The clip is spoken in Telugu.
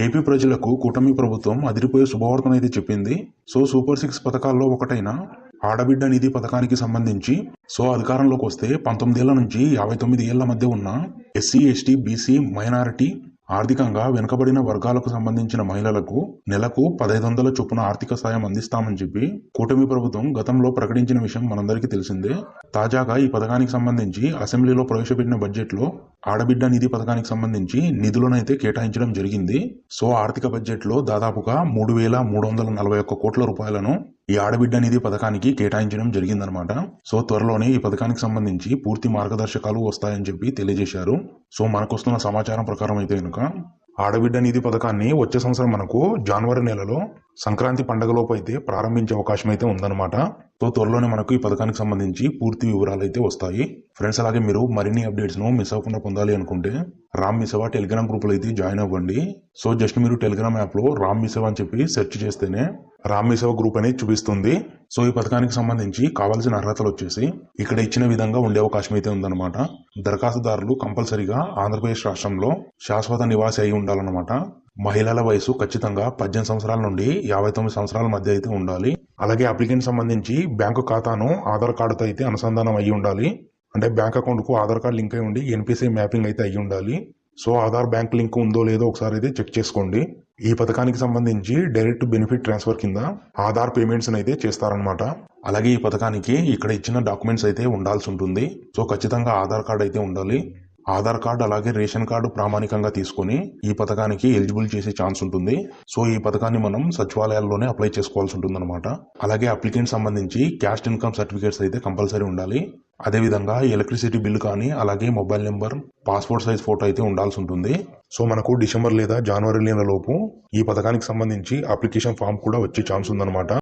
ఏపీ ప్రజలకు కూటమి ప్రభుత్వం అదిరిపోయే శుభవార్తనైతే చెప్పింది. సూపర్ 6 పథకాల్లో ఒకటైన ఆడబిడ్డ నిధి పథకానికి సంబంధించి అధికారంలోకి వస్తే 19 ఏళ్ల నుంచి 59 ఏళ్ల మధ్య ఉన్న ఎస్సీ, ఎస్టీ, బీసీ, మైనారిటీ, ఆర్థికంగా వెనుకబడిన వర్గాలకు సంబంధించిన మహిళలకు నెలకు 1500 చొప్పున ఆర్థిక సాయం అందిస్తామని చెప్పి కూటమి ప్రభుత్వం గతంలో ప్రకటించిన విషయం మనందరికీ తెలిసిందే. తాజాగా ఈ పథకానికి సంబంధించి అసెంబ్లీలో ప్రవేశపెట్టిన బడ్జెట్ లో ఆడబిడ్డ నిధి పథకానికి సంబంధించి నిధులనైతే కేటాయించడం జరిగింది. ఆర్థిక బడ్జెట్ లో దాదాపుగా 3,341 కోట్ల రూపాయలను ఈ ఆడబిడ్డ నిధి పథకానికి కేటాయించడం జరిగిందనమాట. త్వరలోనే ఈ పథకానికి సంబంధించి పూర్తి మార్గదర్శకాలు వస్తాయని చెప్పి తెలియజేశారు. మనకొస్తున్న సమాచారం ప్రకారం అయితే కనుక ఆడబిడ్డ నిధి పథకాన్ని వచ్చే సంవత్సరం మనకు జనవరి నెలలో సంక్రాంతి పండుగలోపు అయితే ప్రారంభించే అవకాశం అయితే ఉందన్నమాట. త్వరలోనే మనకు ఈ పథకానికి సంబంధించి పూర్తి వివరాలు అయితే వస్తాయి. ఫ్రెండ్స్, అలాగే మీరు మరిన్ని అప్డేట్స్ ను మిస్ అవ్వకుండా పొందాలి అనుకుంటే రామ్ మీ సేవ టెలిగ్రామ్ గ్రూప్ లో అయితే జాయిన్ అవ్వండి. జస్ట్ మీరు టెలిగ్రామ్ యాప్ లో రామ్ మీ సేవ అని చెప్పి సెర్చ్ చేస్తేనే రామ్ మీ సేవ గ్రూప్ అనేది చూపిస్తుంది. ఈ పథకానికి సంబంధించి కావాల్సిన అర్హతలు వచ్చేసి ఇక్కడ ఇచ్చిన విధంగా ఉండే అవకాశం అయితే ఉందన్నమాట. దరఖాస్తుదారులు కంపల్సరీగా ఆంధ్రప్రదేశ్ రాష్ట్రంలో శాశ్వత నివాసి అయి ఉండాలన్నమాట. మహిళల వయసు ఖచ్చితంగా 18 సంవత్సరాల నుండి 59 సంవత్సరాల మధ్య అయితే ఉండాలి. అలాగే అప్లికెంట్ సంబంధించి బ్యాంకు ఖాతాను ఆధార్ కార్డుతో అయితే అనుసంధానం అయ్యి ఉండాలి. అంటే బ్యాంక్ అకౌంట్ కు ఆధార్ కార్డు లింక్ అయి ఉండి ఎన్పిసిఐ మ్యాపింగ్ అయితే అయ్యి ఉండాలి. ఆధార్ బ్యాంక్ లింక్ ఉందో లేదో ఒకసారి అయితే చెక్ చేసుకోండి. ఈ పథకానికి సంబంధించి డైరెక్ట్ బెనిఫిట్ ట్రాన్స్ఫర్ కింద ఆధార్ పేమెంట్స్ అయితే చేస్తారనమాట. అలాగే ఈ పథకానికి ఇక్కడ ఇచ్చిన డాక్యుమెంట్స్ అయితే ఉండాల్సి ఉంటుంది. ఖచ్చితంగా ఆధార్ కార్డు అయితే ఉండాలి. ఆధార్ కార్డు అలాగే రేషన్ కార్డు ప్రామాణికంగా తీసుకొని ఈ పథకానికి ఎలిజిబుల్ చేసే ఛాన్స్ ఉంటుంది. ఈ పథకాన్ని మనం సచివాలయాల్లోనే అప్లై చేసుకోవాల్సి ఉంటుంది అనమాట. అలాగే అప్లికెంట్ సంబంధించి క్యాస్ట్ ఇన్కమ్ సర్టిఫికేట్స్ అయితే కంపల్సరీ ఉండాలి. అదేవిధంగా ఎలక్ట్రిసిటీ బిల్ కానీ అలాగే mobile number, passport size photo అయితే ఉండాల్సి ఉంటుంది. మనకు డిసెంబర్ లేదా జనవరి నెలలోపు ఈ పథకానికి సంబంధించి అప్లికేషన్ ఫామ్ కూడా వచ్చే ఛాన్స్ ఉందన్నమాట.